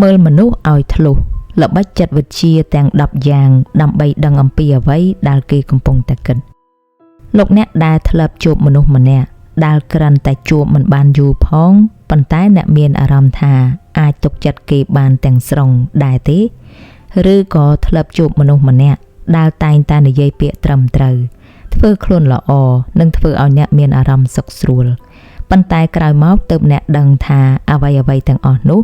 មើលមនុស្សឲ្យធ្លុះល្បិចចិត្តវិទ្យាទាំង10យ៉ាងដើម្បីដឹងអំពីអ្វីដែលគេកំពុងតែគិតលោកអ្នកដែលធ្លាប់ជួបមនុស្សម្នាក់ដែលគ្រាន់តែជួបមិនបានយូរផងប៉ុន្តែអ្នកមានអារម្មណ៍ថាអាចទុកចិត្តគេបានទាំងស្រុងដែរទេឬក៏ធ្លាប់ជួបមនុស្សម្នាក់ដែលតែងតែនិយាយពាក្យត្រឹមត្រូវធ្វើខ្លួនល្អនិងធ្វើឲ្យអ្នកមានអារម្មណ៍សុខស្រួលប៉ុន្តែក្រោយមកទើបអ្នកដឹងថាអ្វីៗទាំងអស់នោះ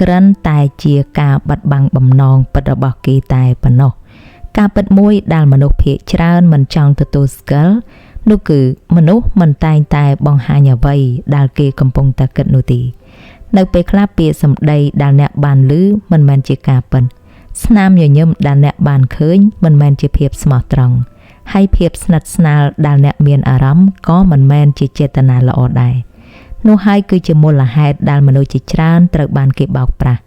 គ្រាន់តែជាការបាត់បង់បំណងពិតរបស់គេតែប៉ុណ្ណោះការពិតមួយដែលមនុស្សភាគច្រើនមិនចង់ទទួលស្គាល់នោះគឺមនុស្សមិនតែងតែបង្ហាញអ្វីដែលគេកំពុងតែគិតនោះទេនៅពេលខ្លះពាក្យសម្ដីដែលអ្នកបានឮមិនមែនជាការពិតស្នាមញញឹមដែលអ្នកបានឃើញមិនមែនជាភាពស្មោះត្រង់ហើយភាពស្និទ្ធស្នាលដែលអ្នកមានអារម្មណ៍ក៏មិនមែនជាចេតនាល្អដែរនោះហើយគឺជាមូលហេតុដែលមនុស្សជាច្រើនត្រូវបានគេបោកប្រាស់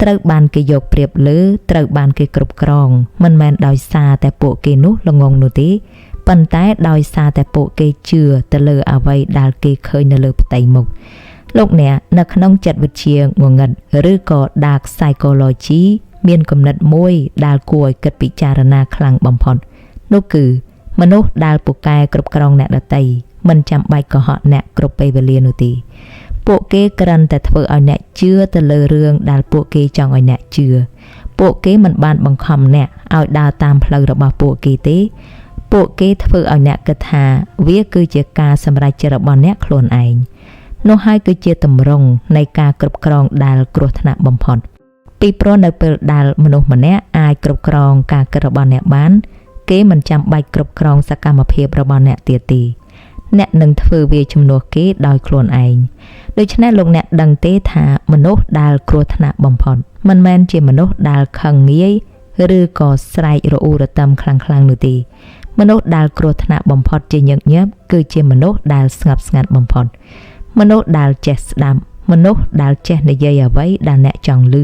ត្រូវបានគេយកប្រៀបលើត្រូវបានគេគ្រប់គ្រងមិនមែនដោយសារតែពួកគេនោះល្ងងនោះទេប៉ុន្តែដោយសារតែពួកគេជឿទៅលើអ្វីដែលគេឃើញនៅលើផ្ទៃមុខលោកអ្នកនៅក្នុងចិត្តវិទ្យាងងឹតឬក៏ Dark Psychology មានគំនិតមួយដែលគួរឲ្យគិតពិចារណាខ្លាំងបំផុតនោះគឺមនុស្សដែលពូកែគ្រប់គ្រងអ្នកដទៃមិនចាំបាច់កុហកអ្នកគ្រប់ពេលវេលានោះទេពួកគេគ្រាន់តែធ្វើឲ្យអ្នកជឿទៅលើរឿងដែលពួកគេចង់ឲ្យអ្នកជឿពួកគេមិនបានបង្ខំអ្នកឲ្យដើរតាមផ្លូវរបស់ពួកគេទេពួកគេធ្វើឲ្យអ្នកគិតថាវាគឺជាការសម្រេចចិត្តរបស់អ្នកខ្លួនឯងនោះហើយគឺជាទម្រង់នៃការគ្រប់គ្រងដែលគ្រោះថ្នាក់បំផុតពីព្រោះនៅពេលដែលមនុស្សម្នាក់អាចគ្រប់គ្រងការគិតរបស់អ្នកបានគេមិនចាំបាច់គ្រប់គ្រងសកម្មភាពរបស់អ្នកទៀតទេអ្នកនឹងធ្វើវាជំនួសគេដោយខ្លួនឯងដូច្នេះលោកអ្នកដឹងទេថាមនុស្សដែលគ្រោះថ្នាក់បំផុតមិនមែនជាមនុស្សដែលខឹងងាយឬក៏ស្រែករអ៊ូរទាំខ្លាំងនោះទេមនុស្សដែលគ្រោះថ្នាក់បំផុតជាញឹកញាប់គឺជាមនុស្សដែលស្ងប់ស្ងាត់បំផុតមនុស្សដែលចេះស្ដាប់មនុស្សដែលចេះនិយាយអ្វីដែលអ្នកចង់ឮ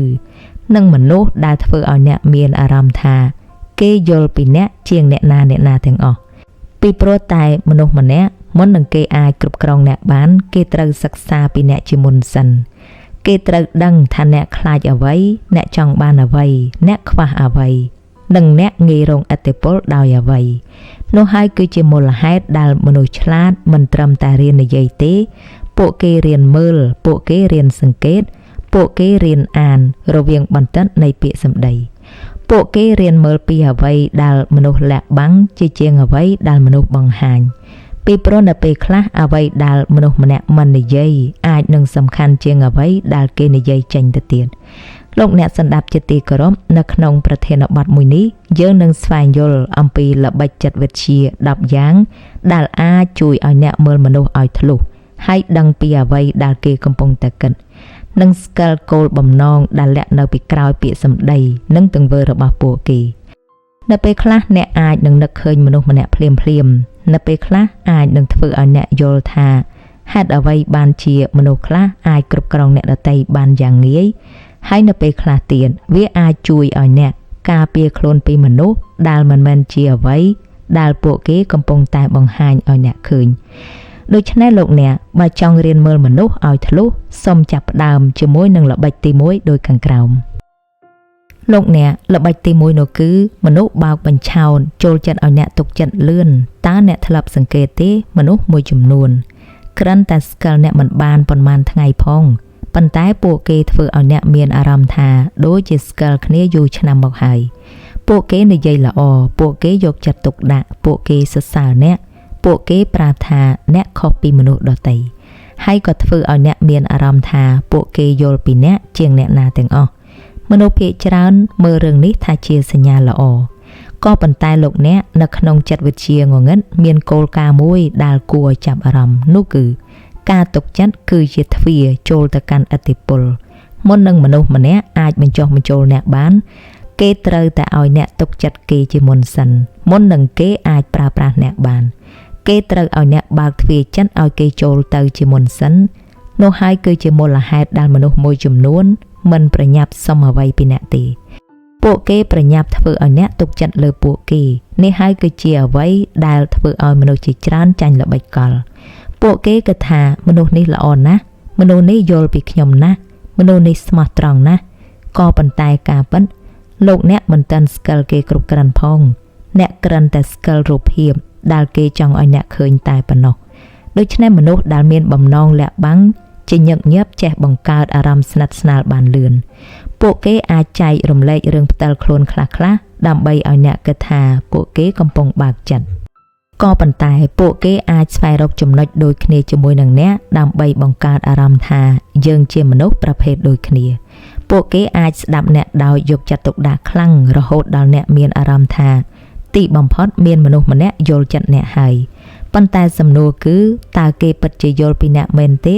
និងមនុស្សដែលធ្វើឲ្យអ្នកមានអារម្មណ៍ថាគេយល់ពីអ្នកជាងអ្នកណាទាំងអស់ពីព្រោះតែមនុស្សម្នាក់មុននឹងគេអាចគ្រប់គ្រងអ្នកបានគេត្រូវសិក្សាពីអ្នកជាមុនសិនគេត្រូវដឹងថាអ្នកខ្លាចអ្វីអ្នកចង់បានអ្វីអ្នកខ្វះអ្វីនិងអ្នកងាយរងឥទ្ធិពលដោយអ្វីនោះហើយគឺជាមូលហេតុដែលមនុស្សឆ្លាតមិនត្រឹមតែរៀននិយាយទេពួកគេរៀនមើលពួកគេរៀនសង្កេតពួកគេរៀនអានរវាងបន្ទិតនៃពាក្យសម្ដីពួកគេរៀនមើលពីអ្វីដែលមនុស្សលាក់បាំងជាជាងអ្វីដែលមនុស្សបង្ហាញពីព្រោះនៅពេលខ្លះអ្វីដែលមនុស្សម្នាក់មិននិយាយអាចនឹងសំខាន់ជាងអ្វីដែលគេនិយាយចេញទៅទៀតលោកអ្នកស្ដាប់ជាទីគោរពនៅក្នុងប្រធានបទមួយនេះយើងនឹងស្វែងយល់អំពីល្បិចចិត្តវិទ្យា10យ៉ាងដែលអាចជួយឲ្យអ្នកមើលមនុស្សឲ្យធ្លុះហើយដឹងពីអ្វីដែលគេកំពុងតែគិតនិងស្គាល់គោលបំណងដែលលាក់នៅពីក្រោយពាក្យសម្ដីនិងទង្វើរបស់ពួកគេនៅពេលខ្លះអ្នកអាចនឹងនឹកឃើញមនុស្សម្នាក់ភ្លាមនៅពេលខ្លះអាចនឹងធ្វើឲ្យអ្នកយល់ថាហេតុអ្វីបានជាមនុស្សខ្លះអាចគ្រប់គ្រងអ្នកដទៃបានយ៉ាងងាយហើយនៅពេលខ្លះទៀតវាអាចជួយឲ្យអ្នកការពារខ្លួនពីមនុស្សដែលមិនមែនជាអ្វីដែលពួកគេកំពុងតែបង្ហាញឲ្យអ្នកឃើញដូច្នេះលោកអ្នកបើចង់រៀនមើលមនុស្សឲ្យធ្លុះសូមចាប់ផ្ដើមជាមួយនឹងល្បិចទី1ដូចខាងក្រោមលោកអ្នកល្បិចទី1នោះគឺមនុស្សបោកបញ្ឆោតចូលចិត្តឲ្យអ្នកទុកចិត្តលឿនតើអ្នកធ្លាប់សង្កេតទេមនុស្សមួយចំនួនគ្រាន់តែស្គាល់អ្នកមិនបានប៉ុន្មានថ្ងៃផងប៉ុន្តែពួកគេធ្វើឲ្យអ្នកមានអារម្មណ៍ថាដូចជាស្គាល់គ្នាយូរឆ្នាំមកហើយពួកគេនិយាយល្អពួកគេយកចិត្តទុកដាក់ពួកគេសរសើរអ្នកពួកគេប្រាប់ថាអ្នកខុសពីមនុស្សដទៃហើយក៏ធ្វើឲ្យអ្នកមានអារម្មណ៍ថាពួកគេយល់ពីអ្នកជាងអ្នកណាទាំងអស់មនុស្សភាគច្រើនមើលរឿងនេះថាជាសញ្ញាល្អក៏ប៉ុន្តែលោកអ្នកនៅក្នុងចិត្តវិទ្យាងងឹតមានគោលការណ៍មួយដែលគួរឲ្យចាប់អារម្មណ៍នោះគឺការទុកចិត្តគឺជាទ្វារចូលទៅកាន់ឥទ្ធិពលមុននឹងមនុស្សម្នាក់អាចបញ្ចុះបញ្ចូលអ្នកបានគេត្រូវតែឲ្យអ្នកទុកចិត្តគេជាមុនសិនមុននឹងគេអាចប្រើប្រាស់អ្នកបានគេត្រូវឲ្យអ្នកបើកទ្វារចិត្តឲ្យគេចូលទៅជាមុនសិននោះហើយគឺជាមូលហេតុដែលមនុស្សមួយចំនួនមិនប្រញាប់សុំអ្វីពីអ្នកទេពួកគេប្រញាប់ធ្វើឲ្យអ្នកទុកចិត្តលើពួកគេនេះហើយគឺជាអ្វីដែលធ្វើឲ្យមនុស្សជាច្រើនចាញ់ល្បិចកលពួកគេគិតថាមនុស្សនេះល្អណាស់មនុស្សនេះយល់ពីខ្ញុំណាស់មនុស្សនេះស្មោះត្រង់ណាស់ ក៏ប៉ុន្តែការពិតលោកអ្នកមិនទាន់ស្គាល់គេគ្រប់គ្រាន់ផងអ្នកគ្រាន់តែស្គាល់រូបភាពដែលគេចង់ឲ្យអ្នកឃើញតែប៉ុណ្ណោះដូច្នេះមនុស្សដែលមានបំណងលាក់បាំងជាញឹកញាប់ចេះបង្កើតអារម្មណ៍ស្និទ្ធស្នាលបានលឿនពួកគេអាចចែករំលែករឿងផ្ទាល់ខ្លួនខ្លះៗដើម្បីឲ្យអ្នកគិតថាពួកគេកំពុងបើកចិត្តក៏ប៉ុន្តែពួកគេអាចស្វែងរកចំណុចដូចគ្នាជាមួយនឹងអ្នកដើម្បីបង្កើតអារម្មណ៍ថាយើងជាមនុស្សប្រភេទដូចគ្នាពួកគេអាចស្ដាប់អ្នកដោយយកចិត្តទុកដាក់ខ្លាំងរហូតដល់អ្នកមានអារម្មណ៍ថាទីបំផុតមានមនុស្សម្នាក់យល់ចិត្តអ្នកហើយប៉ុន្តែសំណួរគឺតើគេពិតជាយល់ពីអ្នកមែនទេ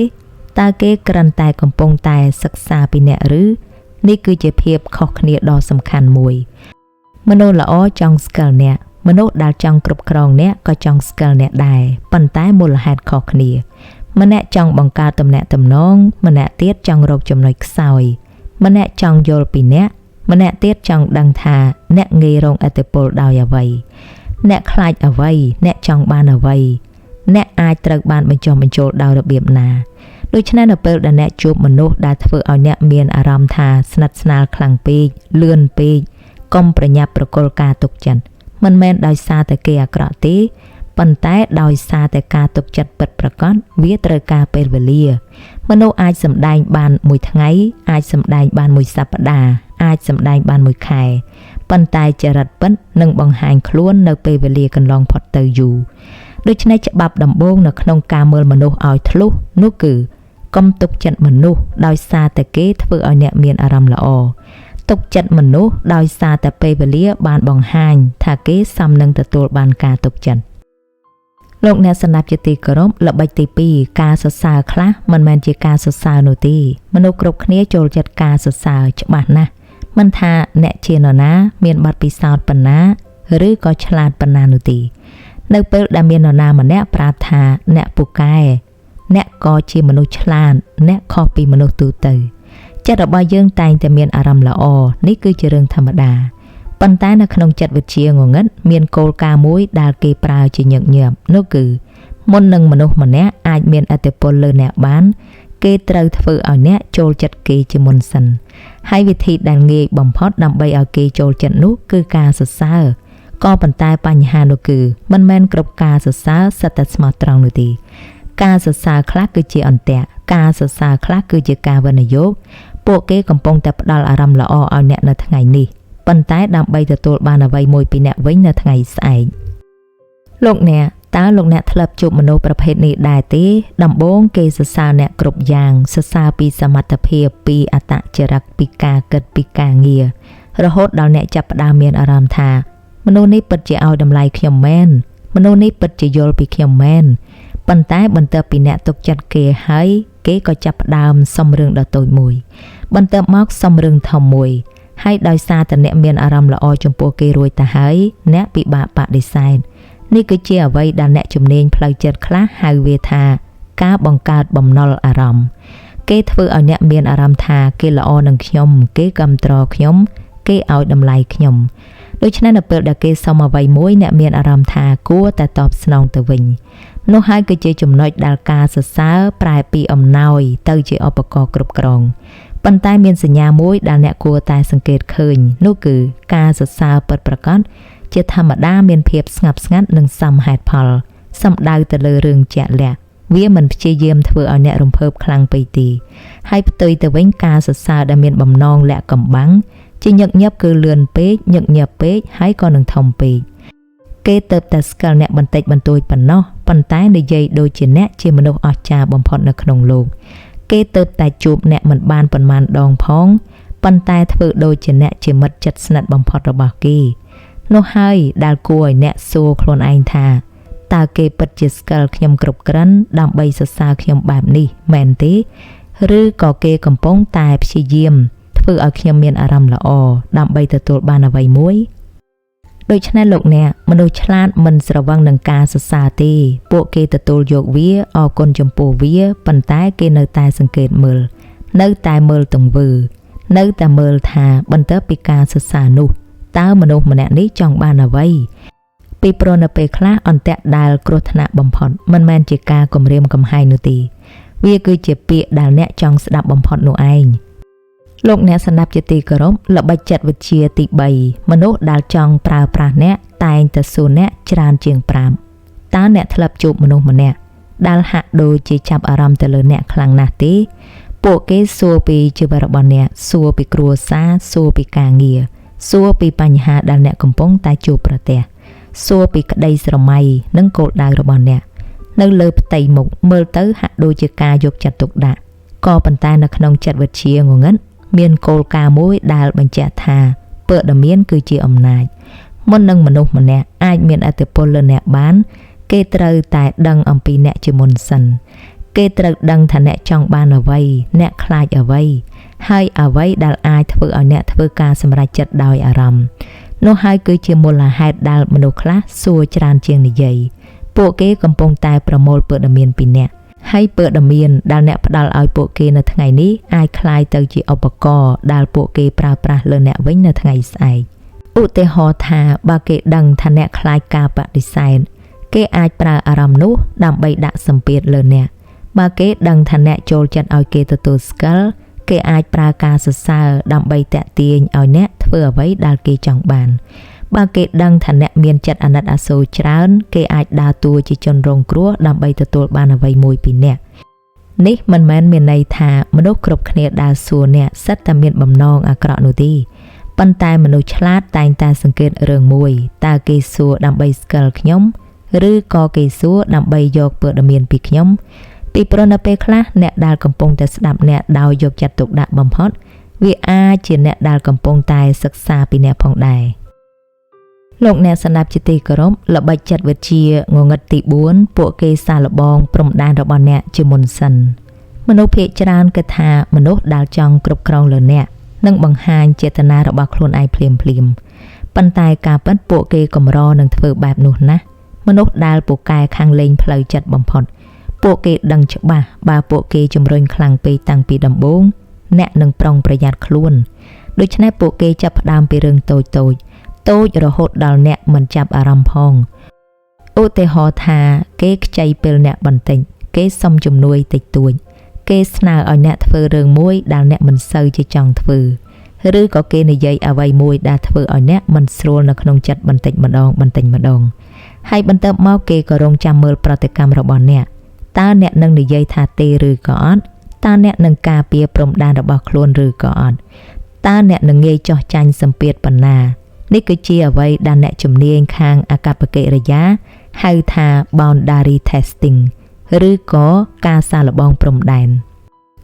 តើគេគ្រាន់តែកំពុងតែសិក្សាពីអ្នកឬនេះគឺជាភាពខុសគ្នាដ៏សំខាន់មួយមនុស្សល្អចង់ស្គាល់អ្នកមនុស្សដែលចង់គ្រប់គ្រងអ្នកក៏ចង់ស្គាល់អ្នកដែរប៉ុន្តែមូលហេតុខុសគ្នាម្នាក់ចង់បង្កើតទំនាក់ទំនងម្នាក់ទៀតចង់រកចំណុចខ្សោយម្នាក់ចង់យល់ពីអ្នកម្នាក់ទៀតចង់ដឹងថាអ្នកងាយរងឥទ្ធិពលដោយអ្វីអ្នកខ្លាចអ្វីអ្នកចង់បានអ្វីអ្នកអាចត្រូវបានបញ្ចុះបញ្ចូលដោយរបៀបណាដូច្នេះនៅពេលដែលអ្នកជួបមនុស្សដែលធ្វើឲ្យអ្នកមានអារម្មណ៍ថាស្និទ្ធស្នាលខ្លាំងពេកលឿនពេកកុំប្រញាប់ប្រគល់ការទុកចិត្តមិនមែនដោយសារតែគេអាក្រក់ទេប៉ុន្តែដោយសារតែការទុកចិត្តពិតប្រាកដវាត្រូវការពេលវេលាមនុស្សអាចសម្ដែងបានមួយថ្ងៃអាចសម្ដែងបានមួយសប្តាហ៍អាចសម្ដែងបានមួយខែប៉ុន្តែចរិតពិតនឹងបង្ហាញខ្លួននៅពេលវេលាកន្លងផុតទៅយូរដូច្នេះច្បាប់ដំបូងនៅក្នុងការមើលមនុស្សឲ្យធ្លុះនោះគឺកុំទុកចិត្តមនុស្សដោយសារតែគេធ្វើឲ្យអ្នកមានអារម្មណ៍ល្អទុកចិត្តមនុស្សដោយសារតែពេលវេលាបានបង្ហាញថាគេសមនឹងទទួលបានការទុកចិត្តលោកអ្នកស្ដាប់ជាទីគោរពល្បិចទី2ការសរសើរខ្លះមិនមែនជាការសរសើរនោះទេមនុស្សគ្រប់គ្នាចូលចិត្តការសរសើរច្បាស់ណាស់មិនថាអ្នកជានរណាមានបទពិសោធន៍ប៉ុណ្ណាឬក៏ឆ្លាតប៉ុណ្ណានោះទេនៅពេលដែលមាននរណាម្នាក់ប្រាប់ថាអ្នកពូកែអ្នកក៏ជាមនុស្សឆ្លាតអ្នកខុសពីមនុស្សទូទៅចិត្តរបស់យើងតែងតែមានអារម្មណ៍ល្អនេះគឺជារឿងធម្មតាប៉ុន្តែនៅក្នុងចិត្តវិទ្យាងងឹតមានគោលការណ៍មួយដែលគេប្រើជាញឹកញាប់នោះគឺមុននឹងមនុស្សម្នាក់អាចមានឥទ្ធិពលលើអ្នកបានគេត្រូវធ្វើឲ្យអ្នកចូលចិត្តគេជាមុនសិនហើយវិធីដែលងាយបំផុតដើម្បីឲ្យគេចូលចិត្តនោះគឺការសរសើរក៏ប៉ុន្តែបញ្ហានោះគឺមិនមែនគ្រប់ការសរសើរសិតតែស្មោះត្រង់នោះទេការសរសើរខ្លះគឺជាអន្ទាក់ការសរសើរខ្លះគឺជាការវិនិយោគពួកគេកំពុងតែផ្ដល់អារម្មណ៍ល្អឲ្យអ្នកនៅថ្ងៃនេះប៉ុន្តែដើម្បីទទួលបានអ្វីមួយពីអ្នកវិញនៅថ្ងៃស្អែកលោកអ្នកតើលោកអ្នកធ្លាប់ជួបមនុស្សប្រភេទនេះដែរទេដំបូងគេសរសើរអ្នកគ្រប់យ៉ាងសរសើរពីសមត្ថភាពពីអត្តចរិតពីការគិតពីការងាររហូតដល់អ្នកចាប់ផ្ដើមមានអារម្មណ៍ថាមនុស្សនេះពិតជាឲ្យតម្លៃខ្ញុំមែនមនុស្សនេះពិតជាយល់ពីខ្ញុំមែនប៉ុន្តែបន្ទាប់ពីអ្នកទុកចិត្តគេហើយគេក៏ចាប់ផ្ដើមសុំរឿងដ៏តូចមួយបន្ទាប់មកសុំរឿងធំមួយហើយដោយសារតែអ្នកមានអារម្មណ៍ល្អចំពោះគេរួចទៅហើយអ្នកពិបាកបដិសេធនេះគឺជាអ្វីដែលអ្នកជំនាញផ្លូវចិត្តខ្លះហៅវាថាការបង្កើតបំណុលអារម្មណ៍គេធ្វើឲ្យអ្នកមានអារម្មណ៍ថាគេល្អនឹងខ្ញុំគេគាំទ្រខ្ញុំគេឲ្យតម្លៃខ្ញុំដូច្នេះនៅពេលដែលគេសុំអ្វីមួយអ្នកមានអារម្មណ៍ថាគួរតែតបស្នងទៅវិញនោះហើយគឺជាចំណុចដែលការសរសើរប្រែពីអំណោយទៅជាឧបករណ៍គ្រប់គ្រងប៉ុន្តែមានសញ្ញាមួយដែលអ្នកគួរតែសង្កេតឃើញនោះគឺការសរសើរពិតប្រាកដជាធម្មតាមានភាពស្ងប់ស្ងាត់និងសមហេតុផលសំដៅទៅលើរឿងជាក់លាក់វាមិនព្យាយាមធ្វើឲ្យអ្នករំភើបខ្លាំងពេកទេហើយផ្ទុយទៅវិញការសរសើរដែលមានបំណងលាក់កំបាំងជាញឹកញាប់គឺលឿនពេកញឹកញាប់ពេកហើយក៏នឹងធំពេកគេទៅតែស្គាល់អ្នកបន្តិចបន្តួចប៉ុណ្ណោះប៉ុន្តែនិយាយដូចជាអ្នកជាមនុស្សអស្ចារ្យបំផុតនៅក្នុងលោកគេទៅតែជួបអ្នកមិនបានប៉ុន្មានដងផងប៉ុន្តែធ្វើដូចជាអ្នកជាមិត្តជិតស្និទ្ធបំផុតរបស់គេនោះហើយដែលគួរឲ្យអ្នកសួរខ្លួនឯងថាតើគេពិតជាស្គាល់ខ្ញុំគ្រប់គ្រាន់ដើម្បីសរសើរខ្ញុំបែបនេះមែនទេឬក៏គេកំពុងតែព្យាយាមធ្វើឲ្យខ្ញុំមានអារម្មណ៍ល្អដើម្បីទទួលបានអ្វីមួយដូច្នេះលោកអ្នកមនុស្សឆ្លាតមិនស្រវឹងនឹងការសរសើរទេពួកគេទទួលយកវាអរគុណចំពោះវាប៉ុន្តែគេនៅតែសង្កេតមើលនៅតែមើលទង្វើនៅតែមើលថាបន្ទាប់ពីការសរសើរនោះតើមនុស្សម្នាក់នេះចង់បានអ្វីពីព្រោះនៅពេលខ្លះអន្ទាក់ដែលគ្រោះថ្នាក់បំផុតមិនមែនជាការគំរាមកំហែងនោះទេវាគឺជាពាក្យដែលអ្នកចង់ស្ដាប់បំផុតនោះឯង លោកអ្នកស្ដាប់ជាទីគោរពល្បិចចិត្តវិទ្យាទី3មនុស្សដែលចង់ប្រើប្រាស់អ្នកតែងតែសួរអ្នកច្រើនជាង5តើអ្នកធ្លាប់ជួបមនុស្សម្នាក់ដែលហាក់ដូចជាចាប់អារម្មណ៍ទៅលើអ្នកខ្លាំងណាស់ទេពួកគេសួរពីជីវិតរបស់អ្នកសួរពីគ្រួសារសួរពីការងារសួរពីបញ្ហាដែលអ្នកកំពុងតែជួបប្រទះសួរពីក្តីស្រមៃនិងគោលដៅរបស់អ្នកនៅលើផ្ទៃមុខមើលទៅហាក់ដូចជាការយកចិត្តទុកដាក់ក៏ប៉ុន្តែនៅក្នុងចិត្តវិទ្យាងងឹតមានគោលការណ៍មួយដែលបញ្ជាក់ថាព័ត៌មានគឺជាអំណាចមុននឹងមនុស្សម្នាក់អាចមានឥទ្ធិពលលើអ្នកបានគេត្រូវតែដឹងអំពីអ្នកជាមុនសិនគេត្រូវដឹងថាអ្នកចង់បានអ្វីអ្នកខ្លាចអ្វីហើយអ្វីដែលអាចធ្វើឲ្យអ្នកធ្វើការសម្រេចចិត្តដោយអារម្មណ៍នោះហើយគឺជាមូលហេតុដែលមនុស្សខ្លះសួរច្រើនជាងនិយាយពួកគេកំពុងតែប្រមូលព័ត៌មានពីអ្នកហើយព័ត៌មានដែលអ្នកផ្ដល់ឲ្យពួកគេនៅថ្ងៃនេះអាចคล้ายទៅជាឧបករណ៍ដែលពួកគេប្រើប្រាស់លើអ្នកវិញនៅថ្ងៃស្អែកឧទាហរណ៍ថាបើគេដឹងថាអ្នកខ្លាចការបដិសេធគេអាចប្រើអារម្មណ៍នោះដើម្បីដាក់សម្ពាធលើអ្នកបើគេដឹងថាអ្នកចូលចិត្តឲ្យគេទទួលស្គាល់គេអាចប្រើការសរសើរដើម្បីតាក់ទាញឲ្យអ្នកធ្វើអ្វីដែលគេចង់បានបើគេដឹងថាអ្នកមានចិត្តអាណិតអាសូរច្រើនគេអាចដើរតួជាជនរងគ្រោះដើម្បីទទួលបានអ្វីមួយពីអ្នកនេះមិនមែនមានន័យថាមនុស្សគ្រប់គ្នាដែលសួរអ្នកសិតតែមានបំណងអាក្រក់នោះទេប៉ុន្តែមនុស្សឆ្លាតតែងតែសង្កេតរឿងមួយតើគេសួរដើម្បីស្គាល់ខ្ញុំឬក៏គេសួរដើម្បីយកព័ត៌មានពីខ្ញុំពីព្រោះនៅពេលខ្លះអ្នកដែលកំពុងតែស្ដាប់អ្នកដោយយកចិត្តទុកដាក់បំផុតវាអាចជាអ្នកដែលកំពុងតែសិក្សាពីអ្នកផងដែរលោកអ្នកស្ដាប់ជាទីគោរពល្បិចចិត្តវិទ្យាងងឹតទី4ពួកគេសាកល្បងព្រំដែនរបស់អ្នកជាមុនសិនមនុស្សភាគច្រើនគិតថាមនុស្សដែលចង់គ្រប់គ្រងលើអ្នកនឹងបង្ហាញចេតនារបស់ខ្លួនឯងភ្លាមប៉ុន្តែការពិតពួកគេកម្រនឹងធ្វើបែបនោះណាស់មនុស្សដែលពូកែខាងលេងផ្លូវចិត្តបំផុតពួកគេដឹងច្បាស់បើពួកគេជំរុញខ្លាំងពេកតាំងពីដំបូងអ្នកនឹងប្រុងប្រយ័ត្នខ្លួនដូច្នេះពួកគេចាប់ផ្ដើមពីរឿងតូចរហូតដល់អ្នកមិនចាប់អារម្មណ៍ផងឧទាហរណ៍ថាគេខ្ចីពេលអ្នកបន្តិចគេសុំជំនួយតិចតួចគេស្នើឲ្យអ្នកធ្វើរឿងមួយដែលអ្នកមិនសូវជាចង់ធ្វើឬក៏គេនិយាយអ្វីមួយដែលធ្វើឲ្យអ្នកមិនស្រួលនៅក្នុងចិត្តបន្តិចម្ដងហើយបន្ទាប់មកគេក៏រងចាំមើលប្រតិកម្មរបស់អ្នកតើអ្នកនឹងនិយាយថាទេឬក៏អត់តើអ្នកនឹងការពារព្រំដែនរបស់ខ្លួនឬក៏អត់តើអ្នកនឹងងាយចោះចាញ់សម្ពាធប៉ុណ្ណានេះគឺជាអ្វីដែលអ្នកជំនាញខាងអាកប្បកិរិយាហៅថា boundary testing ឬក៏ការសាកល្បងព្រំដែន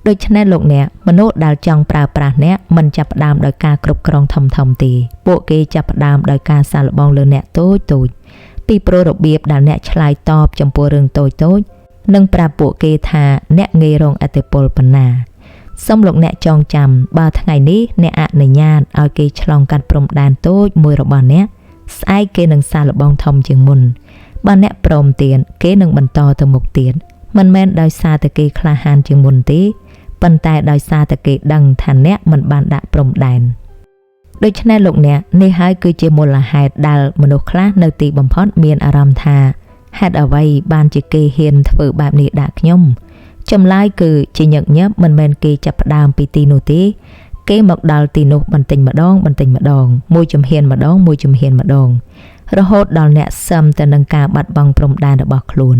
ដូច្នេះលោកអ្នកមនុស្សដែលចង់ប្រើប្រាស់អ្នកមិនចាប់ផ្ដើមដោយការគ្រប់គ្រងធំទេពួកគេចាប់ផ្ដើមដោយការសាកល្បងលើអ្នកតូចពីព្រោះរបៀបដែលអ្នកឆ្លើយតបចំពោះរឿងតូចនឹងប្រាប់ពួកគេថាអ្នកងាយរងឥទ្ធិពលប៉ុណ្ណាសូមលោកអ្នកចងចាំបើថ្ងៃនេះអ្នកអនុញ្ញាតឲ្យគេឆ្លងកាត់ព្រំដែនតូចមួយរបស់អ្នកស្អែកគេនឹងសាកល្បងធំជាងមុនបើអ្នកព្រមទៀតគេនឹងបន្តទៅមុខទៀតមិនមែនដោយសារតែគេក្លាហានជាងមុនទេប៉ុន្តែដោយសារតែគេដឹងថាអ្នកមិនបានដាក់ព្រំដែនដូច្នេះលោកអ្នកនេះហើយគឺជាមូលហេតុដែលមនុស្សខ្លះនៅទីបំផុតមានអារម្មណ៍ថាហេតុអ្វីបានជាគេហ៊ានធ្វើបែបនេះដាក់ខ្ញុំចម្លើយគឺជាញឹកញាប់មិនមែនគេចាប់ផ្ដើមពីទីនោះទេគេមកដល់ទីនោះបន្តិចម្ដងមួយជំហានម្ដងរហូតដល់អ្នកសឹមទៅនឹងការបាត់បង់ព្រំដែនរបស់ខ្លួន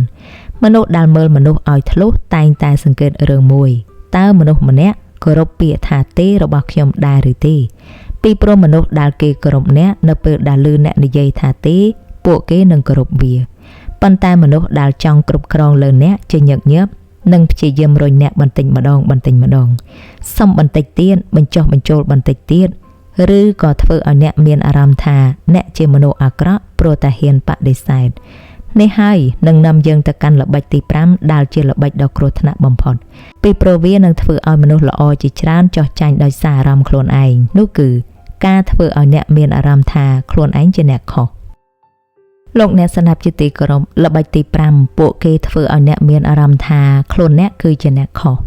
មនុស្សដែលមើលមនុស្សឲ្យធ្លុះតែងតែសង្កេតរឿងមួយតើមនុស្សម្នាក់គោរពពាក្យថាទេរបស់ខ្ញុំដែរឬទេពីព្រោះមនុស្សដែលគេគោរពអ្នកនៅពេលដែលឮអ្នកនិយាយថាទេពួកគេនឹងគោរពវាប៉ុន្តែមនុស្សដែលចង់គ្រប់គ្រងលើអ្នកជាញឹកញាប់នឹងព្យាយាមរុញអ្នកបន្តិចម្ដងសុំបន្តិចទៀតបញ្ចុះបញ្ចូលបន្តិចទៀតឬក៏ធ្វើឲ្យអ្នកមានអារម្មណ៍ថាអ្នកជាមនុស្សអាក្រក់ព្រោះតែហ៊ានបដិសេធនេះហើយនឹងនាំយើងទៅកាន់ល្បិចទី5ដែលជាល្បិចដ៏គ្រោះថ្នាក់បំផុតពីព្រោះវានឹងធ្វើឲ្យមនុស្សល្អជាច្រើនចោះចាញ់ដោយសារអារម្មណ៍ខ្លួនឯងនោះគឺការធ្វើឲ្យអ្នកមានអារម្មណ៍ថាខ្លួនឯងជាអ្នកខុសលោកអ្នកស្ដាប់ជាទីគោរពល្បិចទី5ពួកគេធ្វើឲ្យអ្នកមានអារម្មណ៍ថាខ្លួនអ្នកគឺជាអ្នកខុស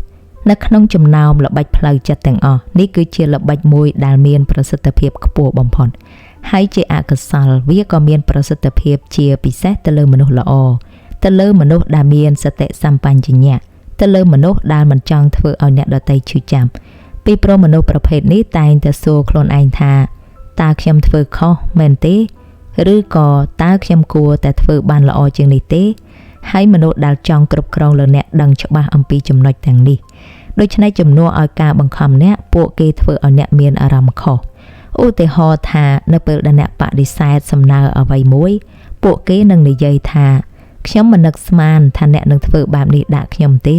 នៅក្នុងចំណោមល្បិចផ្លូវចិត្តទាំងអស់នេះគឺជាល្បិចមួយដែលមានប្រសិទ្ធភាពខ្ពស់បំផុតហើយជាអកុសលវាក៏មានប្រសិទ្ធភាពជាពិសេសទៅលើមនុស្សល្អទៅលើមនុស្សដែលមានសតិសម្បជញ្ញៈទៅលើមនុស្សដែលមិនចង់ធ្វើឲ្យអ្នកដទៃឈឺចាប់ ពីព្រោះមនុស្សប្រភេទនេះតែងតែសួរខ្លួនឯងថាតើខ្ញុំធ្វើខុសមែនទេឬក៏តើខ្ញុំគួរតែធ្វើបានល្អជាងនេះទេហើយមនុស្សដែលចង់គ្រប់គ្រងលើអ្នកដឹងច្បាស់អំពីចំណុចទាំងនេះដូច្នេះជំនួសឲ្យការបង្ខំអ្នកពួកគេធ្វើឲ្យអ្នកមានអារម្មណ៍ខុសឧទាហរណ៍ថានៅពេលដែលអ្នកបដិសេធសំណើអ្វីមួយពួកគេនឹងនិយាយថាខ្ញុំមិននឹកស្មានថាអ្នកនឹងធ្វើបែបនេះដាក់ខ្ញុំទេ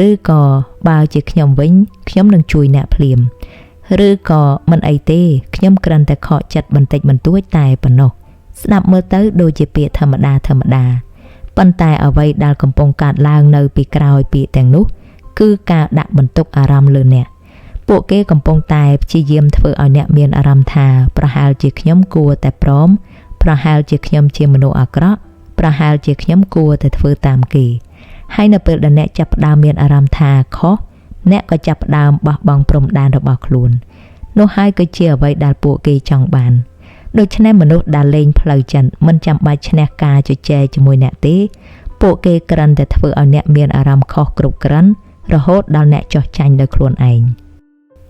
ឬក៏បើជាខ្ញុំវិញខ្ញុំនឹងជួយអ្នកភ្លាមឬក៏មិនអីទេខ្ញុំគ្រាន់តែខកចិត្តបន្តិចបន្តួចតែប៉ុណ្ណោះស្ដាប់មើលទៅដូចជាពាក្យធម្មតាប៉ុន្តែអ្វីដែលកំពុងកើតឡើងនៅពីក្រោយពាក្យទាំងនោះគឺការដាក់បន្ទុកអារម្មណ៍លើអ្នកពួកគេកំពុងតែព្យាយាមធ្វើឲ្យអ្នកមានអារម្មណ៍ថាប្រហែលជាខ្ញុំគួរតែព្រមប្រហែលជាខ្ញុំជាមនុស្សអាក្រក់ប្រហែលជាខ្ញុំគួរតែធ្វើតាមគេហើយនៅពេលដែលអ្នកចាប់ផ្ដើមមានអារម្មណ៍ថាខុសអ្នកក៏ចាប់ផ្ដើមបោះបង់ព្រំដែនរបស់ខ្លួននោះហើយគឺជាអ្វីដែលពួកគេចង់បានដូច្នេះមនុស្សដែលលេងផ្លូវចិត្តមិនចាំបាច់ឈ្នះការជជែកជាមួយអ្នកទេពួកគេគ្រាន់តែធ្វើឲ្យអ្នកមានអារម្មណ៍ខុសគ្រប់គ្រាន់រហូតដល់អ្នកចោះចាញ់ដោយខ្លួនឯង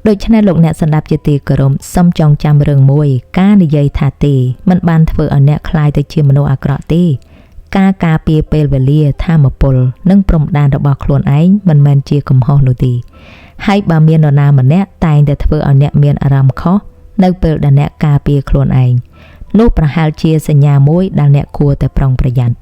ដូច្នេះលោកអ្នកស្ដាប់ជាទីគោរពសូមចងចាំរឿងមួយការនិយាយថាទេមិនបានធ្វើឲ្យអ្នកក្លាយទៅជាមនុស្សអាក្រក់ទេការការពារពេលវេលាថាមពលនិងព្រំដែនរបស់ខ្លួនឯងមិនមែនជាកំហុសនោះទេហើយបើមាននរណាម្នាក់តែងតែធ្វើឲ្យអ្នកមានអារម្មណ៍ខុសនៅពេលដែលអ្នកការពារខ្លួនឯងនោះប្រហែលជាសញ្ញាមួយដែលអ្នកគួរតែប្រុងប្រយ័ត្ន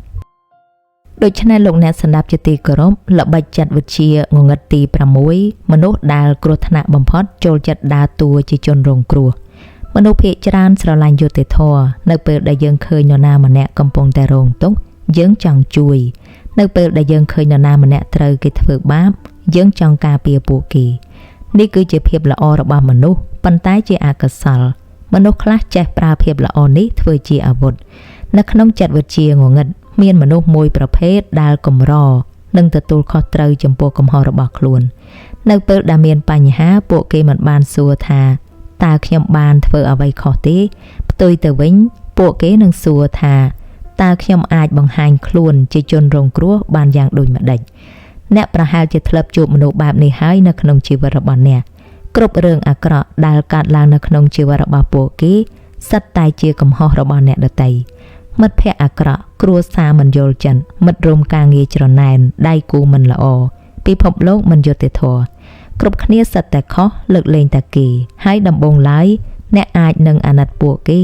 ដូច្នេះលោកអ្នកស្ដាប់ជាទីគោរពល្បិចចិត្តវិទ្យាងងឹតទី6មនុស្សដែលគ្រោះថ្នាក់បំផុតចូលចិត្តដើរតួជាជនរងគ្រោះមនុស្សភាគច្រើនស្រឡាញ់យុត្តិធម៌នៅពេលដែលយើងឃើញនរណាម្នាក់កំពុងតែរងទុក្ខយើងចង់ជួយនៅពេលដែលយើងឃើញនរណាម្នាក់ត្រូវគេធ្វើបាបយើងចង់ការពារពួកគេនេះគឺជាភាពល្អរបស់មនុស្សប៉ុន្តែជាអកុសលមនុស្សខ្លះចេះប្រើភាពល្អនេះធ្វើជាអាវុធនៅក្នុងចិត្តវិទ្យាងងឹតមានមនុស្សមួយប្រភេទដែលកម្រនិងទទួលខុសត្រូវចំពោះកំហុសរបស់ខ្លួននៅពេលដែលមានបញ្ហាពួកគេមិនបានសួរថាតើខ្ញុំបានធ្វើអ្វីខុសទេផ្ទុយទៅវិញពួកគេនឹងសួរថាតើខ្ញុំអាចបង្ហាញខ្លួនជាជនរងគ្រោះបានយ៉ាងដូចម្តេចអ្នកប្រហែលជាធ្លាប់ជួបមនុស្សបែបនេះហើយនៅក្នុងជីវិតរបស់អ្នកគ្រប់រឿងអាក្រក់ដែលកើតឡើងនៅក្នុងជីវិតរបស់ពួកគេសិតតែជាកំហុសរបស់អ្នកដទៃមិត្តភ័ក្តិអាក្រក់គ្រួសារមិនយល់ចិនមិត្តរួមការងារច្រណែនដៃគូមិនល្អពិភពលោកមិនយុត្តិធម៌គ្រប់គ្នាសិតតែខុសលើកលែងតែគេហើយដំបូងឡើយអ្នកអាចនឹងអាណិតពួកគេ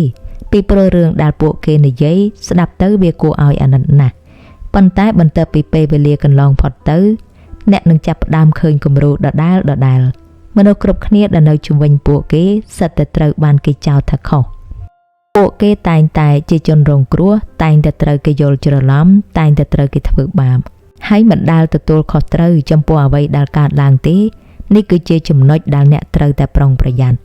ពីព្រោះរឿងដែលពួកគេនិយាយស្ដាប់ទៅវាគួរឲ្យអាណិតណាស់ប៉ុន្តែបន្ទាប់ពីពេលវេលាកន្លងផុតទៅអ្នកនឹងចាប់ផ្ដើមឃើញគំរូដដែលមនុស្សគ្រប់គ្នាដែលនៅជុំវិញពួកគេសិតតែត្រូវបានគេចោទថាខុសពួកគេតែងតែជាជនរងគ្រោះតែងតែត្រូវគេយល់ច្រឡំតែងតែត្រូវគេធ្វើបាបហើយមិនដែលទទួលខុសត្រូវចំពោះអ្វីដែលកើតឡើងទេនេះគឺជាចំណុចដែលអ្នកត្រូវតែប្រុងប្រយ័ត្ន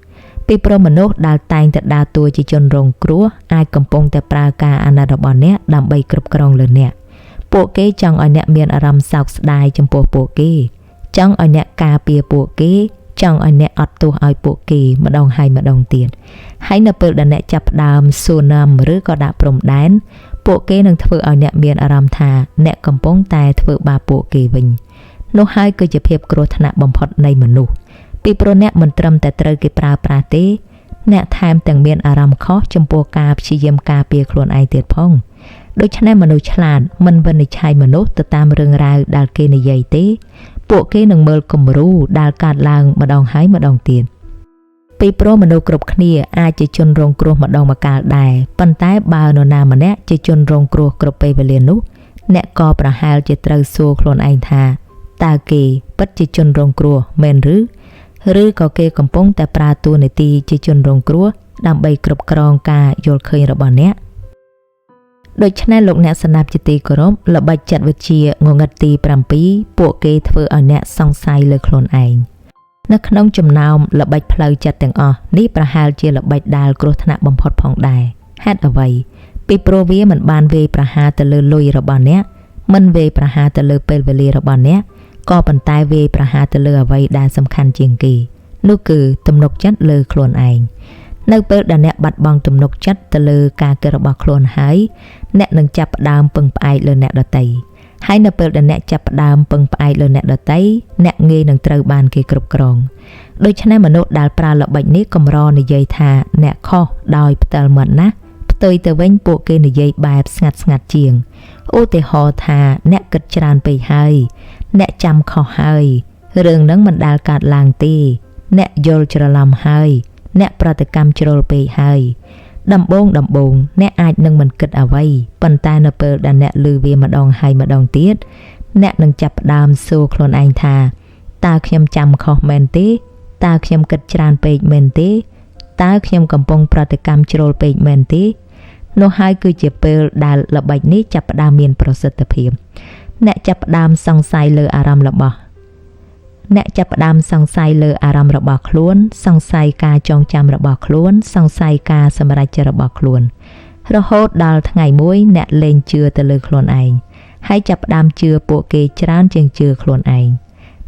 ពីព្រោះមនុស្សដែលតែងតែដើរតួជាជនរងគ្រោះអាចកំពុងតែប្រើការអាណិតរបស់អ្នកដើម្បីគ្រប់គ្រងលើអ្នកពួកគេចង់ឲ្យអ្នកមានអារម្មណ៍សោកស្ដាយចំពោះពួកគេចង់ឲ្យអ្នកការពារពួកគេចង់ឲ្យអ្នកអត់ទោសឲ្យពួកគេម្ដងហើយម្ដងទៀតហើយនៅពេលដែលអ្នកចាប់ផ្ដើមសួរនាំឬក៏ដាក់ព្រំដែនពួកគេនឹងធ្វើឲ្យអ្នកមានអារម្មណ៍ថាអ្នកកំពុងតែធ្វើបាបពួកគេវិញនោះហើយគឺជាភាពគ្រោះថ្នាក់បំផុតនៃមនុស្សពីព្រោះអ្នកមិនត្រឹមតែត្រូវគេប្រើប្រាស់ទេអ្នកថែមទាំងមានអារម្មណ៍ខុសចំពោះការព្យាយាមការពារខ្លួនឯងទៀតផងដូច្នេះមនុស្សឆ្លាតមិនវិនិច្ឆ័យមនុស្សទៅតាមរឿងរ៉ាវដែលគេនិយាយទេពួកគេនឹងមើលគំរូដែលកើតឡើងម្ដងហើយម្ដងទៀតពីព្រោះមនុស្សគ្រប់គ្នាអាចជាជនរងគ្រោះម្ដងម្កាលដែរប៉ុន្តែបើនរណាម្នាក់ជាជនរងគ្រោះគ្រប់ពេលវេលានោះអ្នកក៏ប្រហែលជាត្រូវសួរខ្លួនឯងថាតើគេពិតជាជនរងគ្រោះមែនឬក៏គេកំពុងតែប្រើតួនាទីជាជនរងគ្រោះដើម្បីគ្រប់គ្រងការយល់ឃើញរបស់អ្នកដូច្នេះលោកអ្នកស្ដាប់ជាទីគោរពល្បិចចិត្តវិទ្យាងងឹតទី7ពួកគេធ្វើឲ្យអ្នកសង្ស័យលើខ្លួនឯងនៅក្នុងចំណោមល្បិចផ្លូវចិត្តទាំងអស់នេះប្រហែលជាល្បិចដែលគ្រោះថ្នាក់បំផុតផងដែរហេតុអ្វីពីព្រោះវាមិនបានវាយប្រហារទៅលើលុយរបស់អ្នកមិនវាយប្រហារទៅលើពេលវេលារបស់អ្នកក៏ប៉ុន្តែវាយប្រហារទៅលើអ្វីដែលសំខាន់ជាងគេនោះគឺទំនុកចិត្តលើខ្លួនឯងនៅពេលដែលអ្នកបាត់បង់ទំនុកចិត្តទៅលើការគិតរបស់ខ្លួនហើយអ្នកនឹងចាប់ផ្ដើមពឹងផ្អែកលើអ្នកដទៃហើយនៅពេលដែលអ្នកចាប់ផ្ដើមពឹងផ្អែកលើអ្នកដទៃអ្នកងាយនឹងត្រូវបានគេគ្រប់គ្រង ដូច្នេះមនុស្សដែលប្រើល្បិចនេះកម្រនិយាយថាអ្នកខុសដោយផ្ទាល់មាត់ណាផ្ទុយទៅវិញពួកគេនិយាយបែបស្ងាត់ជាងឧទាហរណ៍ថាអ្នកគិតច្រើនពេកហើយអ្នកចាំខុសហើយរឿងនឹងមិនដែលកើតឡើងទេអ្នកយល់ច្រឡំហើយអ្នកប្រតិកម្មជ្រុលពេកហើយដំបូងអ្នកអាចនឹងមិនគិតអ្វីប៉ុន្តែនៅពេលដែលអ្នកឮវាម្ដងហើយម្ដងទៀតអ្នកនឹងចាប់ផ្ដើមសួរខ្លួនឯងថាតើខ្ញុំចាំខុសមែនទេតើខ្ញុំគិតច្រើនពេកមែនទេតើខ្ញុំកំពុងប្រតិកម្មជ្រុលពេកមែនទេនោះហើយគឺជាពេលដែលល្បិចនេះចាប់ផ្ដើមមានប្រសិទ្ធភាពអ្នកចាប់ផ្ដើមសង្ស័យលើអារម្មណ៍របស់ខ្លួនសង្ស័យការចងចាំរបស់ខ្លួនសង្ស័យការសម្រេចចិត្តរបស់ខ្លួនរហូតដល់ថ្ងៃមួយអ្នកលែងជឿទៅលើខ្លួនឯងហើយចាប់ផ្ដើមជឿពួកគេច្រើនជាងជឿខ្លួនឯង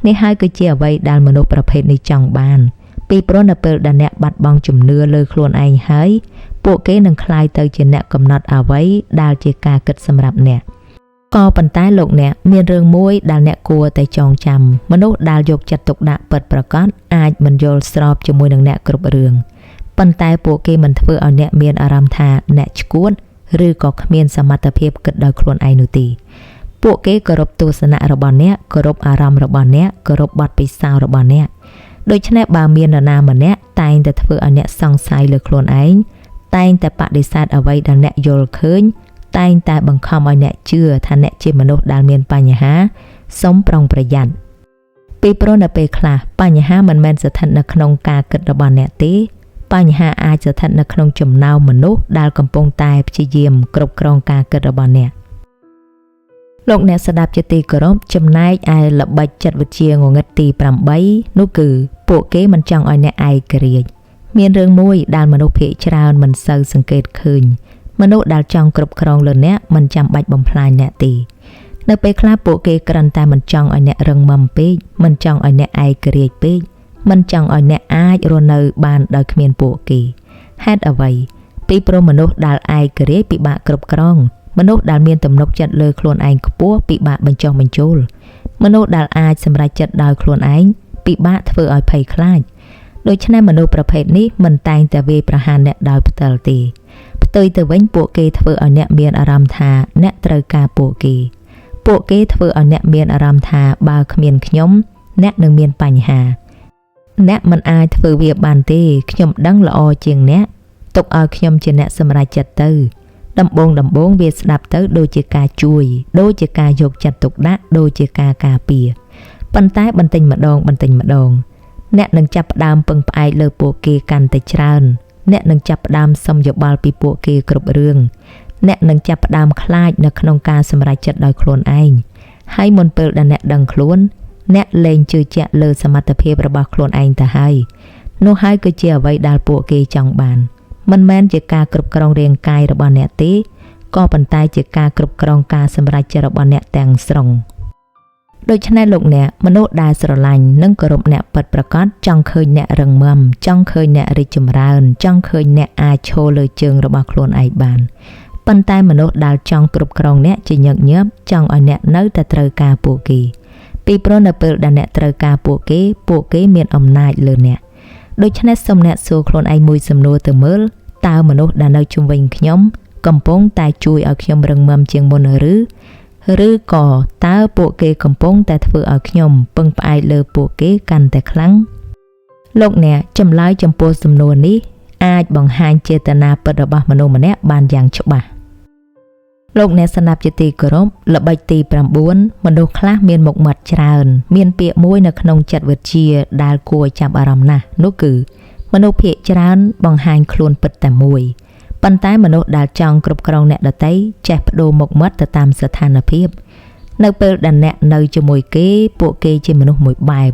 នេះហើយគឺជាអ្វីដែលមនុស្សប្រភេទនេះចង់បានពីព្រោះនៅពេលដែលអ្នកបាត់បង់ជំនឿលើខ្លួនឯងហើយពួកគេនឹងក្លាយទៅជាអ្នកកំណត់អ្វីដែលជាការគិតសម្រាប់អ្នកក៏ប៉ុន្តែលោកអ្នកមានរឿងមួយដែលអ្នកគួរតែចងចាំមនុស្សដែលយកចិត្តទុកដាក់ពិតប្រាកដអាចមិនយល់ស្របជាមួយនឹងអ្នកគ្រប់រឿងប៉ុន្តែពួកគេមិនធ្វើឲ្យអ្នកមានអារម្មណ៍ថាអ្នកឆ្កួតឬក៏គ្មានសមត្ថភាពគិតដោយខ្លួនឯងនោះទេពួកគេគោរពទស្សនៈរបស់អ្នកគោរពអារម្មណ៍របស់អ្នកគោរពបទពិសោធន៍របស់អ្នកដូច្នេះបើមាននរណាម្នាក់តែងតែធ្វើឲ្យអ្នកសង្ស័យលើខ្លួនឯងតែងតែបដិសេធអ្វីដែលអ្នកយល់ឃើញតែងតែបង្ខំឲ្យអ្នកជឿថាអ្នកជាមនុស្សដែលមានបញ្ហាសូមប្រុងប្រយ័ត្នពីព្រោះនៅពេលខ្លះបញ្ហាមិនមែនស្ថិតនៅក្នុងការគិតរបស់អ្នកទេបញ្ហាអាចស្ថិតនៅក្នុងចំណោមមនុស្សដែលកំពុងតែព្យាយាមគ្រប់គ្រងការគិតរបស់អ្នកលោកអ្នកស្ដាប់ជាទីគោរពចំណែកឯល្បិចចិត្តវិទ្យាងងឹតទី8នោះគឺពួកគេមិនចង់ឲ្យអ្នកឯករាជ្យមានរឿងមួយដែលមនុស្សភាគច្រើនមិនសូវសង្កេតឃើញមនុស្សដែលចង់គ្រប់គ្រងលើអ្នកមិនចាំបាច់បំផ្លាញអ្នកទេនៅពេលខ្លះពួកគេគ្រាន់តែមិនចង់ឲ្យអ្នករឹងមាំពេកមិនចង់ឲ្យអ្នកឯករាជ្យពេកមិនចង់ឲ្យអ្នកអាចរស់នៅបានដោយគ្មានពួកគេហេតុអ្វីពីព្រោះមនុស្សដែលឯករាជ្យពិបាកគ្រប់គ្រងមនុស្សដែលមានទំនុកចិត្តលើខ្លួនឯងខ្ពស់ពិបាកបញ្ចុះបញ្ចូលមនុស្សដែលអាចសម្រេចចិត្តដោយខ្លួនឯងពិបាកធ្វើឲ្យភ័យខ្លាចដូច្នេះមនុស្សប្រភេទនេះមិនតែងតែវាយប្រហារអ្នកដោយផ្ទាល់ទេផ្ទុយទៅវិញពួកគេធ្វើឲ្យអ្នកមានអារម្មណ៍ថាអ្នកត្រូវការពួកគេធ្វើឲ្យអ្នកមានអារម្មណ៍ថាបើគ្មានខ្ញុំអ្នកនឹងមានបញ្ហាអ្នកមិនអាចធ្វើវាបានទេខ្ញុំដឹងល្អជាងអ្នកទុកឲ្យខ្ញុំជាអ្នកសម្រេចចិត្តទៅដំបូងវាស្ដាប់ទៅដូចជាការជួយដូចជាការយកចិត្តទុកដាក់ដូចជាការការពារប៉ុន្តែបន្តិចម្ដងអ្នកនឹងចាប់ផ្ដើមពឹងផ្អែកលើពួកគេកាន់តែច្រើនអ្នកនឹងចាប់ផ្ដើមសុំយោបល់ពីពួកគេគ្រប់រឿងអ្នកនឹងចាប់ផ្ដើមខ្លាចនៅក្នុងការសម្រេចចិត្តដោយខ្លួនឯងហើយមុនពេលដែលអ្នកដឹងខ្លួនអ្នកលែងជឿជាក់លើសមត្ថភាពរបស់ខ្លួនឯងទៅហើយនោះហើយគឺជាអ្វីដែលពួកគេចង់បានមិនមែនជាការគ្រប់គ្រងរាងកាយរបស់អ្នកទេក៏ប៉ុន្តែជាការគ្រប់គ្រងការសម្រេចចិត្តរបស់អ្នកទាំងស្រុងដូច្នេះលោកអ្នកមនុស្សដែលស្រឡាញ់និងគោរពអ្នកពិតប្រាកដចង់ឃើញអ្នករឹងមាំចង់ឃើញអ្នករីកចម្រើនចង់ឃើញអ្នកអាចឈរលើជើងរបស់ខ្លួនឯងបានប៉ុន្តែមនុស្សដែលចង់គ្រប់គ្រងអ្នកជាញឹកញាប់ចង់ឲ្យអ្នកនៅតែត្រូវការពួកគេពីព្រោះនៅពេលដែលអ្នកត្រូវការពួកគេមានអំណាចលើអ្នកដូច្នេះសូមអ្នកសួរខ្លួនឯងមួយសំណួរទៅមើលតើមនុស្សដែលនៅជុំវិញខ្ញុំកំពុងតែជួយឲ្យខ្ញុំរឹងមាំជាងមុនឬក៏តើពួកគេកំពុងតែធ្វើឲ្យខ្ញុំពឹងផ្អែកលើពួកគេកាន់តែខ្លាំងលោកអ្នកចម្លើយចំពោះសំណួរនេះអាចបង្ហាញចេតនាពិតរបស់មនុស្សម្នាក់បានយ៉ាងច្បាស់លោកអ្នកស្ដាប់ជាទីគោរពល្បិចទី9មនុស្សខ្លះមានមុខមាត់ច្រើនមានពាក្យមួយនៅក្នុងចិត្តវិទ្យាដែលគួរចាប់អារម្មណ៍ណាស់នោះគឺមនុស្សភាគច្រើនបង្ហាញខ្លួនពិតតែមួយប៉ុន្តែមនុស្សដែលចង់គ្រប់គ្រងអ្នកដទៃចេះបដូរមុខមាត់ទៅតាមស្ថានភាពនៅពេលដែលអ្នកនៅជាមួយគេពួកគេជាមនុស្សមួយបែប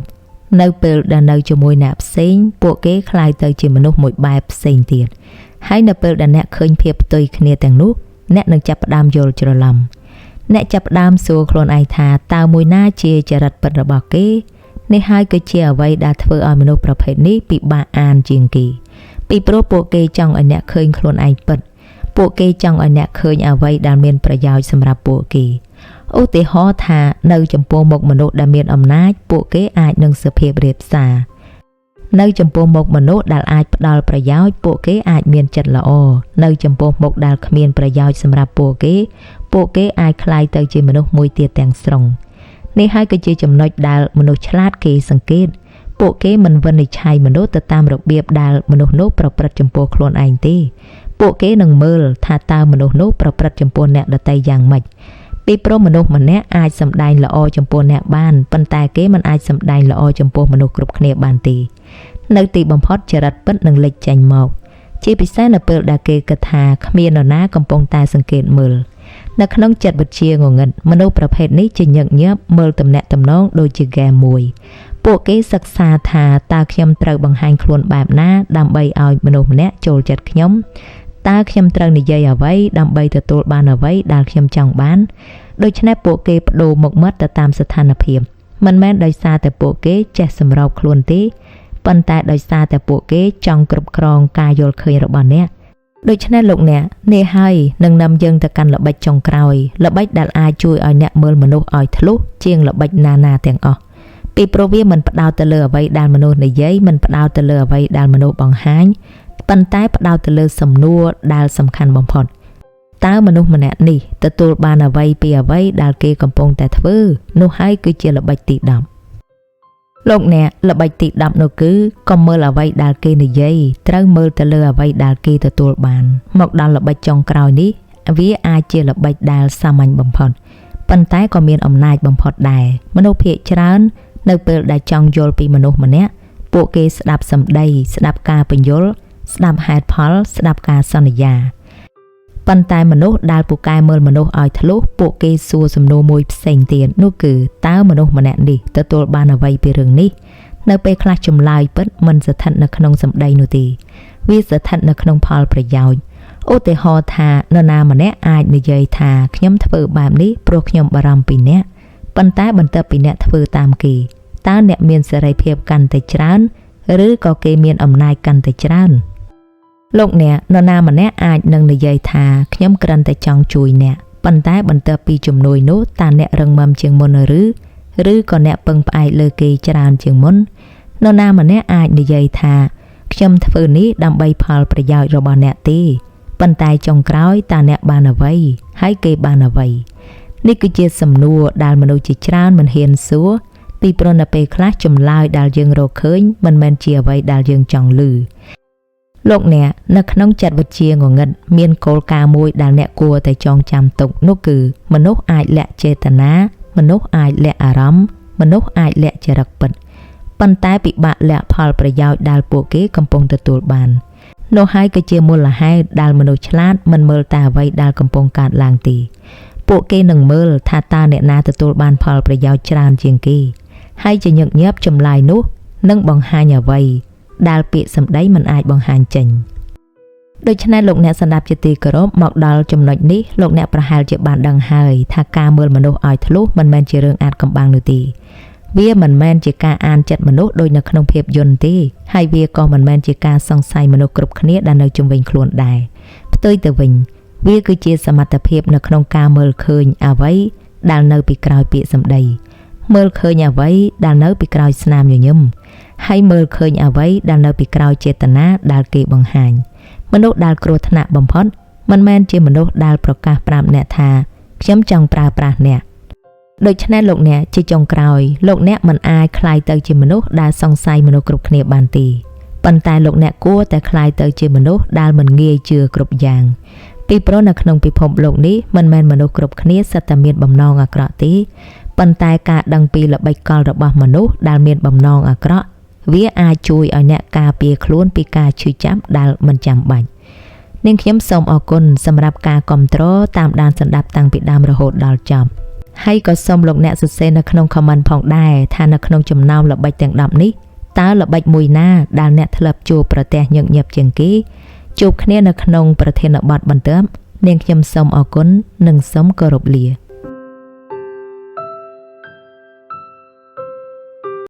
នៅពេលដែលនៅជាមួយអ្នកផ្សេងពួកគេคล้ายទៅជាមនុស្សមួយបែបផ្សេងទៀតហើយនៅពេលដែលអ្នកឃើញភាពផ្ទុយគ្នាទាំងនោះអ្នកនឹងចាប់ផ្ដើមយល់ច្រឡំអ្នកចាប់ផ្ដើមសួរខ្លួនឯងថាតើមួយណាជាចរិតពិតរបស់គេនេះហើយគឺជាអ្វីដែលធ្វើឲ្យមនុស្សប្រភេទនេះពិបាកអានជាងគេពីព្រោះពួកគេចង់ឲ្យអ្នកឃើញខ្លួនឯងពិតពួកគេចង់ឲ្យអ្នកឃើញអ្វីដែលមានប្រយោជន៍សម្រាប់ពួកគេឧទាហរណ៍ថានៅចំពោះមុខមនុស្សដែលមានអំណាចពួកគេអាចនឹងសុភាពរាបសារ នៅចំពោះមុខមនុស្សដែលអាចផ្ដល់ប្រយោជន៍ពួកគេអាចមានចិត្តល្អនៅចំពោះមុខដែលគ្មានប្រយោជន៍សម្រាប់ពួកគេអាចคล้ายទៅជាមនុស្សមួយទៀតទាំងស្រុងនេះហើយគឺជាចំណុចដែលមនុស្សឆ្លាតគេសង្កេតពួកគេមិនវិនិច្ឆ័យមនុស្សទៅតាមរបៀបដែលមនុស្សនោះប្រព្រឹត្តចំពោះខ្លួនឯងទេពួកគេនឹងមើលថាតើមនុស្សនោះប្រព្រឹត្តចំពោះអ្នកដទៃយ៉ាងម៉េចពីព្រោះមនុស្សម្នាក់អាចសម្ដែងល្អចំពោះអ្នកបានប៉ុន្តែគេមិនអាចសម្ដែងល្អចំពោះមនុស្សគ្រប់គ្នាបានទេនៅទីបំផុតចរិតពិតនឹងលេចចេញមកជាពិសេសនៅពេលដែលគេគិតថាគ្មាននរណាកំពុងតែសង្កេតមើលនៅក្នុងចិត្តវិទ្យាងងឹតមនុស្សប្រភេទនេះជាញឹកញាប់មើលទំនាក់ទំនងដូចជាហ្គេមមួយពួកគេសិក្សាថាតើខ្ញុំត្រូវបង្ហាញខ្លួនបែបណាដើម្បីឲ្យមនុស្សម្នាក់ចូលចិត្តខ្ញុំតើខ្ញុំត្រូវនិយាយអ្វីដើម្បីទទួលបានអ្វីដែលខ្ញុំចង់បានដូច្នេះពួកគេបដូរមុខមាត់ទៅតាមស្ថានភាពមិនមែនដោយសារតែពួកគេចេះសម្របខ្លួនទេប៉ុន្តែដោយសារតែពួកគេចង់គ្រប់គ្រងការយល់ឃើញរបស់អ្នកដូច្នេះលោកអ្នកនេះហើយនឹងនាំយើងទៅកាន់ល្បិចចុងក្រោយល្បិចដែលអាចជួយឲ្យអ្នកមើលមនុស្សឲ្យធ្លុះជាងល្បិចណាទាំងអស់ពីព្រោះវាមិនផ្ដោតទៅលើអ្វីដែលមនុស្សនិយាយមិនផ្ដោតទៅលើអ្វីដែលមនុស្សបង្ហាញប៉ុន្តែផ្ដោតទៅលើសំណួរដែលសំខាន់បំផុតតើមនុស្សម្នាក់នេះទទួលបានអ្វីពីអ្វីដែលគេកំពុងតែធ្វើនោះហើយគឺជាល្បិចទី10លោកអ្នកល្បិចទី10នោះគឺកុំមើលអ្វីដែលគេនិយាយត្រូវមើលទៅលើអ្វីដែលគេទទួលបានមកដល់ល្បិចចុងក្រោយនេះវាអាចជាល្បិចដែលសាមញ្ញបំផុតប៉ុន្តែក៏មានអំណាចបំផុតដែរមនុស្សភាគច្រើននៅពេលដែលចង់យល់ពីមនុស្សម្នាក់ពួកគេស្ដាប់សម្ដីស្ដាប់ការពន្យល់ស្ដាប់ហេតុផលស្ដាប់ការសន្យាប៉ុន្តែមនុស្សដែលពូកែមើលមនុស្សឲ្យធ្លុះពួកគេសួរសំណួរមួយផ្សេងទៀតនោះគឺតើមនុស្សម្នាក់នេះទទួលបានអ្វីពីរឿងនេះនៅពេលខ្លះចម្លើយពិតមិនស្ថិតនៅក្នុងសម្ដីនោះទេវាស្ថិតនៅក្នុងផលប្រយោជន៍ឧទាហរណ៍ថានរណាម្នាក់អាចនិយាយថាខ្ញុំធ្វើបែបនេះព្រោះខ្ញុំបារម្ភពីអ្នកប៉ុន្តែបន្ទាប់ពីអ្នកធ្វើតាមគេតើអ្នកមានសេរីភាពកាន់តែច្រើនឬក៏គេមានអំណាចកាន់តែច្រើនលោកអ្នកនរណាម្នាក់អាចនឹងនិយាយថាខ្ញុំគ្រាន់តែចង់ជួយអ្នកប៉ុន្តែបន្ទាប់ពីជំនួយនោះតើអ្នករឹងមាំជាងមុនឬក៏អ្នកពឹងផ្អែកលើគេច្រើនជាងមុននរណាម្នាក់អាចនិយាយថាខ្ញុំធ្វើនេះដើម្បីផលប្រយោជន៍របស់អ្នកទេប៉ុន្តែចុងក្រោយតើអ្នកបានអ្វីហើយគេបានអ្វីនេះគឺជាសំណួរដែលមនុស្សជាច្រើនមិនហ៊ានសួរពីព្រោះនៅពេលខ្លះចម្លើយដែលយើងរកឃើញមិនមែនជាអ្វីដែលយើងចង់ឮលោកអ្នកនៅក្នុងចិត្តវិទ្យាងងឹតមានគោលការណ៍មួយដែលអ្នកគួរតែចងចាំទុកនោះគឺមនុស្សអាចលាក់ចេតនាមនុស្សអាចលាក់អារម្មណ៍មនុស្សអាចលាក់ចរិតពិតប៉ុន្តែពិបាកលាក់ផលប្រយោជន៍ដែលពួកគេកំពុងទទួលបាននោះហើយគឺជាមូលហេតុដែលមនុស្សឆ្លាតមិនមើលតែអ្វីដែលកំពុងកើតឡើងទេពួកគេនឹងមើលថាតើអ្នកណាទទួលបានផលប្រយោជន៍ច្រើនជាងគេហើយជាញឹកញាប់ចម្លើយនោះនឹងបង្ហាញអ្វីដែលពាក្យសម្ដីមិនអាចបង្ហាញចេញដូច្នេះលោកអ្នកស្ដាប់ជាទីគោរពមកដល់ចំណុចនេះលោកអ្នកប្រហែលជាបានដឹងហើយថាការមើលមនុស្សឲ្យធ្លុះមិនមែនជារឿងអាចកំបាំងនោះទេវាមិនមែនជាការអានចិត្តមនុស្សដូចនៅក្នុងភាពយន្តទេហើយវាក៏មិនមែនជាការសង្ស័យមនុស្សគ្រប់គ្នាដែលនៅជុំវិញខ្លួនដែរផ្ទុយទៅវិញវាគឺជាសមត្ថភាពនៅក្នុងការមើលឃើញអ្វីដែលនៅពីក្រោយពាក្យសម្ដីមើលឃើញអ្វីដែលនៅពីក្រោយស្នាមញញឹមហើយមើលឃើញអ្វីដែលនៅពីក្រោយចេតនាដែលគេបង្ហាញមនុស្សដែលគ្រោះថ្នាក់បំផុតមិនមែនជាមនុស្សដែលប្រកាសប្រាប់អ្នកថាខ្ញុំចង់ប្រើប្រាស់អ្នកដូច្នេះលោកអ្នកជាចុងក្រោយលោកអ្នកមិនអាចក្លាយទៅជាមនុស្សដែលសង្ស័យមនុស្សគ្រប់គ្នាបានទេប៉ុន្តែលោកអ្នកគួរតែក្លាយទៅជាមនុស្សដែលមិនងាយជឿគ្រប់យ៉ាងពីព្រោះនៅក្នុងពិភពលោកនេះមិនមែនមនុស្សគ្រប់គ្នាសុទ្ធតែមានបំណងអាក្រក់ទេប៉ុន្តែការដឹងពីល្បិចកលរបស់មនុស្សដែលមានបំណងអាក្រក់វាអាចជួយឲ្យអ្នកការពារខ្លួនពីការឈឺចាប់ដែលមិនចាំបាច់នាងខ្ញុំសូមអរគុណសម្រាប់ការគាំទ្រតាមដានស្ដាប់តាំងពីដើមរហូតដល់ចប់ហើយក៏សូមលោកអ្នកសរសេរនៅក្នុង comment ផងដែរថានៅក្នុងចំណោមល្បិចទាំង10នេះតើល្បិចមួយណាដែលអ្នកធ្លាប់ជួបប្រទះញឹកញាប់ជាងគេជួបគ្នានៅក្នុងប្រធានបទបន្ទាប់នាងខ្ញុំសូមអរគុណនិងសូមគោរពលា